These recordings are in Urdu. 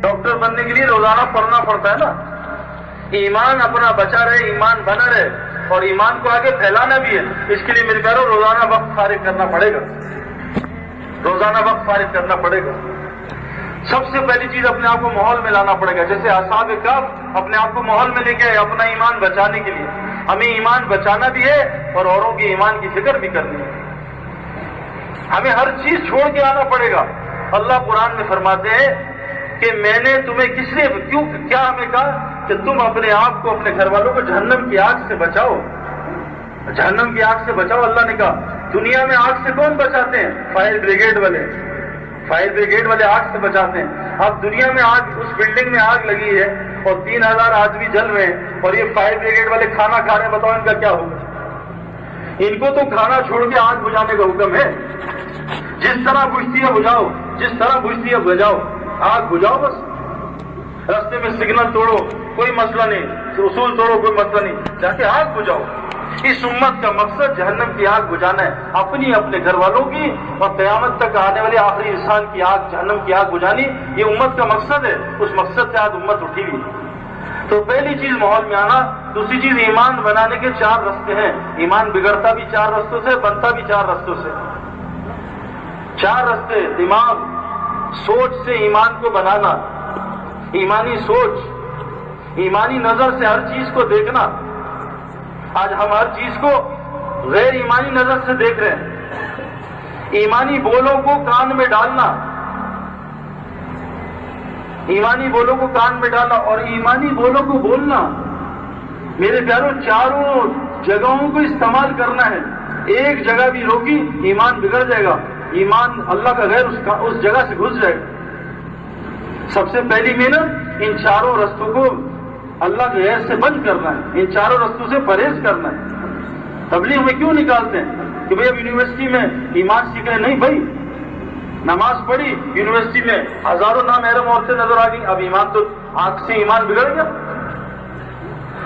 ڈاکٹر بننے کے لیے روزانہ پڑھنا پڑتا ہے نا. ایمان اپنا بچا رہے, ایمان بنا رہے, اور ایمان کو آگے پھیلانا بھی ہے. اس کے لیے میرے پیاروں روزانہ وقت فارغ کرنا پڑے گا, روزانہ وقت فارغ کرنا پڑے گا. سب سے پہلی چیز اپنے آپ کو ماحول میں لانا پڑے گا. جیسے اصحاب کہف اپنے آپ کو ماحول میں لے کے آئے اپنا ایمان بچانے کے لیے. ہمیں ایمان بچانا بھی ہے اور اوروں کے ایمان کی فکر بھی کرنی ہے. ہمیں ہر چیز چھوڑ کے آنا پڑے گا. اللہ قرآن میں فرماتے ہیں کہ میں نے تمہیں کس لیے کیا ہمیں کہا کہ تم اپنے آپ کو, اپنے گھر والوں کو جہنم کی آگ سے بچاؤ. جہنم کی آگ سے بچاؤ. اللہ نے کہا دنیا میں آگ سے کون بچاتے ہیں؟ فائر بریگیڈ والے. فائر بریگیڈ والے آگ سے بچاتے ہیں. اب دنیا میں آگ, اس بلڈنگ میں آگ لگی ہے اور 3000 آدمی جل رہے ہیں اور یہ فائر بریگیڈ والے کھانا کھا رہے ہیں. بتاؤ ان کا کیا ہوگا؟ ان کو تو کھانا چھوڑ کے آگ بجھانے کا حکم ہے. جس طرح بجھتی ہے بجھاؤ, جس طرح بجھتی ہے بجھاؤ, آگ بجھاؤ بس. راستے میں سگنل توڑو کوئی مسئلہ نہیں, اصول توڑو کوئی مسئلہ نہیں, جا کے آگ بجھاؤ. اس امت کا مقصد جہنم کی آگ بجھانا ہے, اپنی اپنے گھر والوں کی اور قیامت تک آنے والے آخری انسان کی آگ, جہنم کی آگ بجھانی. یہ امت کا مقصد ہے. اس مقصد سے آج امت اٹھی ہوئی. تو پہلی چیز ماحول میں آنا. دوسری چیز ایمان بنانے کے 4 راستے ہیں. ایمان بگڑتا بھی 4 رستوں سے, بنتا بھی 4 رستوں سے. 4 راستے. دماغ, سوچ سے ایمان کو بنانا, ایمانی سوچ, ایمانی نظر سے ہر چیز کو دیکھنا. آج ہم ہر چیز کو غیر ایمانی نظر سے دیکھ رہے ہیں. ایمانی بولوں کو کان میں ڈالنا, ایمانی بولوں کو کان میں ڈالنا اور ایمانی بولوں کو بولنا. میرے پیاروں چاروں جگہوں کو استعمال کرنا ہے. ایک جگہ بھی روکی ایمان بگڑ جائے گا, ایمان اللہ کا غیر اس جگہ سے گھس جائے گا. سب سے پہلی محنت ان 4 رستوں کو اللہ کے غیر سے بند کرنا ہے, ان 4 رستوں سے پرہیز کرنا ہے. تبلیغ میں کیوں نکالتے ہیں کہ بھئی اب یونیورسٹی میں ایمان سیکھ رہے؟ نہیں بھائی, نماز پڑھی یونیورسٹی میں ہزاروں نامحرم عورتیں نظر آ گئی, اب ایمان تو آنکھ سے ایمان بگڑ گیا.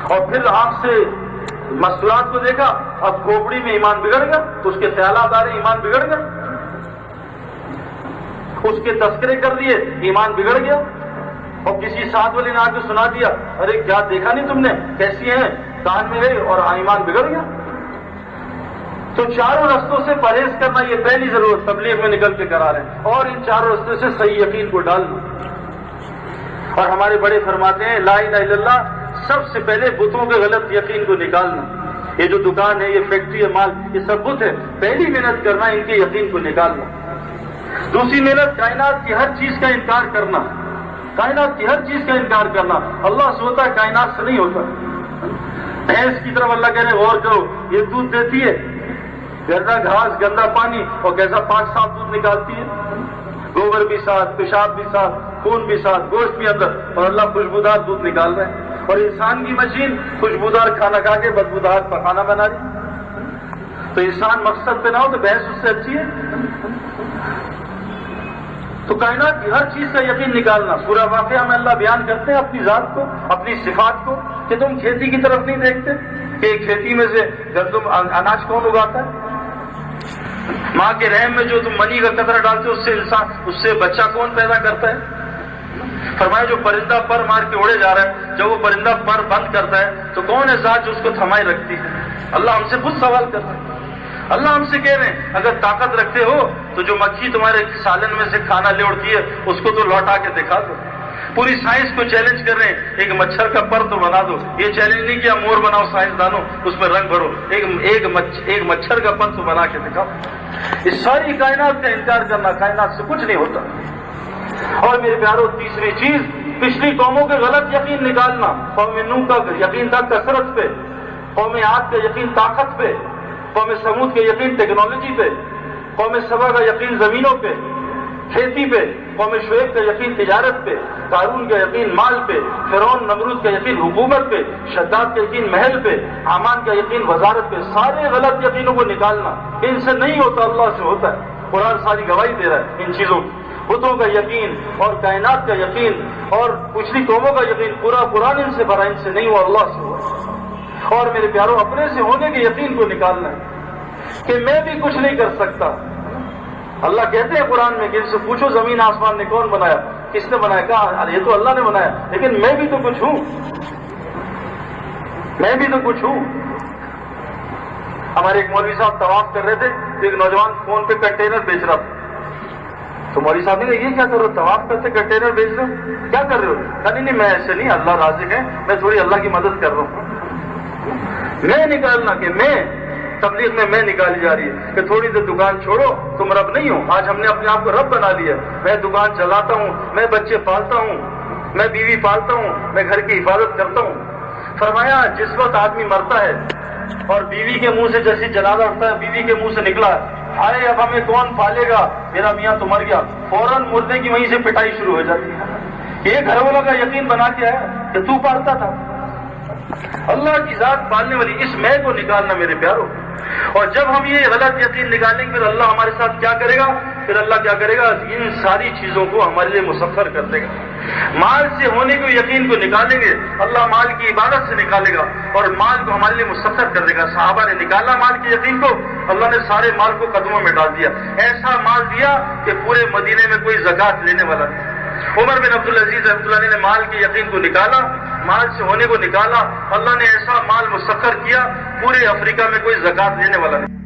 اور پھر آنکھ سے مستورات کو دیکھا, اب کھوپڑی میں ایمان بگڑ گیا, اس کے خیالات آ رہے, ایمان بگڑ گیا. اس کے تذکرے کر دیے, ایمان بگڑ گیا. اور کسی ساتھ والے نے آ کے سنا دیا, ارے کیا دیکھا نہیں تم نے, کیسی ہیں, کان میں گئی اور ایمان بگڑ گیا. تو 4 رستوں سے پرہیز کرنا یہ پہلی ضرورت تبلیغ میں نکل کے کرا رہے ہیں. اور ان 4 رستوں سے صحیح یقین کو ڈالنا. اور ہمارے بڑے فرماتے ہیں لا الہ الا اللہ, سب سے پہلے بتوں کے غلط یقین کو نکالنا. یہ جو دکان ہے, یہ فیکٹری ہے, مال, یہ سب بت ہے. پہلی محنت کرنا ان کے یقین کو نکالنا. دوسری محنت کائنات کی ہر چیز کا انکار کرنا, کائنات کی ہر چیز کا انکار کرنا. اللہ سے ہوتا ہے, کائنات سے نہیں ہوتا. بھینس کی طرف اللہ کہہ رہے غور کرو, یہ دودھ دیتی ہے, گندا گھاس, گندا پانی, اور کیسا پاک صاف دودھ نکالتی ہے. گوبر بھی ساتھ, پیشاب بھی ساتھ, خون بھی ساتھ, گوشت بھی اندر, اور اللہ خوشبودار دودھ نکال رہے ہیں. اور انسان کی مشین خوشبودار کھانا کھا کے بدبودار پکانا بنا رہی. تو انسان مقصد پہ نہ ہو تو بحث اس سے اچھی ہے. تو کائنات کی ہر چیز کا یقین نکالنا. پورا واقعہ میں اللہ بیان کرتے ہیں اپنی ذات کو, اپنی صفات کو, کہ تم کھیتی کی طرف نہیں دیکھتے کہ کھیتی میں سے گندم اناج کون اگاتا ہے؟ ماں کے رحم میں جو تم منی کا قطرہ ڈالتے ہو, اس سے بچہ کون پیدا کرتا ہے؟ فرمایا جو پرندہ پر مار کے اڑے جا رہا ہے, جب وہ پرندہ پر بند کرتا ہے تو کون ہے ذات جو اس کو تھمائے رکھتی ہے؟ اللہ ہم سے خود سوال کرتا ہے. اللہ ہم سے کہہ رہے ہیں اگر طاقت رکھتے ہو تو جو مکھی تمہارے سالن میں سے کھانا لے اڑتی ہے اس کو تو لوٹا کے دکھا دو. پوری سائنس کو چیلنج کر رہے ہیں, ایک مچھر کا پر تو بنا دو. یہ چیلنج نہیں کیا مور بناؤ سائنسدانوں, اس میں رنگ بھرو, ایک مچھر کا پر تو بنا کے دکھاؤ. اس ساری کائنات کا انکار کرنا, کائنات سے کچھ نہیں ہوتا. اور میرے پیاروں تیسری چیز پچھلی قوموں کے غلط یقین نکالنا. قوم نوح کا یقین تھا کثرت پہ, قوم عاد کا یقین طاقت پہ, قوم سمود کا یقین ٹیکنالوجی پہ, قوم سبا کا یقین زمینوں پہ, کھیتی پہ, قوم شعیب کا یقین تجارت پہ, قارون کا یقین مال پہ, فرعون نمرود کا یقین حکومت پہ, شداد کا یقین محل پہ, حامان کا یقین وزارت پہ. سارے غلط یقینوں کو نکالنا. ان سے نہیں ہوتا, اللہ سے ہوتا ہے. قرآن ساری گواہی دے رہا ہے ان چیزوں کی. بتوں کا یقین اور کائنات کا یقین اور پچھلی قوموں کا یقین, پورا قرآن ان سے بھرا, ان سے نہیں ہوا, اللہ سے ہوا. اور میرے پیاروں اپنے سے ہونے کے یقین کو نکالنا ہے کہ میں بھی کچھ نہیں کر سکتا. اللہ کہتے ہیں قرآن میں کہ ان سے پوچھو زمین آسمان نے کون بنایا, کس نے بنایا؟ کہا یہ تو اللہ نے بنایا، لیکن میں بھی تو کچھ ہوں، میں بھی تو کچھ ہوں۔ ہمارے ایک مولوی صاحب طواف کر رہے تھے تو ایک نوجوان فون پہ کنٹینر بیچ رہا تھا، تو مولوی صاحب نے کہا یہ کیا کر رہے ہو؟ طواف کرتے کنٹینر بیچ رہے ہو، کیا کر رہے ہو؟ کہا نہیں میں ایسے نہیں، اللہ رازق ہے، میں تھوڑی اللہ کی مدد کر رہا ہوں۔ میں نکالنا کہ میں تبلیغ میں نکالی جا رہی ہے کہ تھوڑی دیر دکان چھوڑو، تم رب نہیں ہو۔ آج ہم نے اپنے آپ کو رب بنا لیا، میں دکان چلاتا ہوں، میں بچے پالتا ہوں، میں بیوی پالتا ہوں، میں گھر کی حفاظت کرتا ہوں۔ فرمایا جس وقت آدمی مرتا ہے اور بیوی کے منہ سے جیسی جنازہ اٹھتا ہے، بیوی کے منہ سے نکلا ارے اب ہمیں کون پالے گا، میرا میاں تو مر گیا، فوراً مردے کی وہیں سے پٹائی شروع ہو جاتی ہے۔ یہ گھر والوں کا یقین بنا کے ہے کہ تو پالتا تھا۔ اللہ کی ذات پالنے والی، اس میں کو نکالنا میرے پیاروں۔ اور جب ہم یہ غلط یقین نکالیں گے پھر اللہ ہمارے ساتھ کیا کرے گا؟ پھر اللہ کیا کرے گا؟ ان ساری چیزوں کو ہمارے لیے مسخر کر دے گا۔ مال سے ہونے کو یقین کو نکالیں گے، اللہ مال کی عبادت سے نکالے گا اور مال کو ہمارے لیے مسخر کر دے گا۔ صحابہ نے نکالا مال کے یقین کو، اللہ نے سارے مال کو قدموں میں ڈال دیا، ایسا مال دیا کہ پورے مدینے میں کوئی زکوٰۃ لینے والا نہیں۔ عمر بن عبدالعزیز رحمۃ اللہ علیہ نے مال کے یقین کو نکالا، مال سے ہونے کو نکالا، اللہ نے ایسا مال مسخر کیا پورے افریقہ میں کوئی زکوٰۃ لینے والا نہیں۔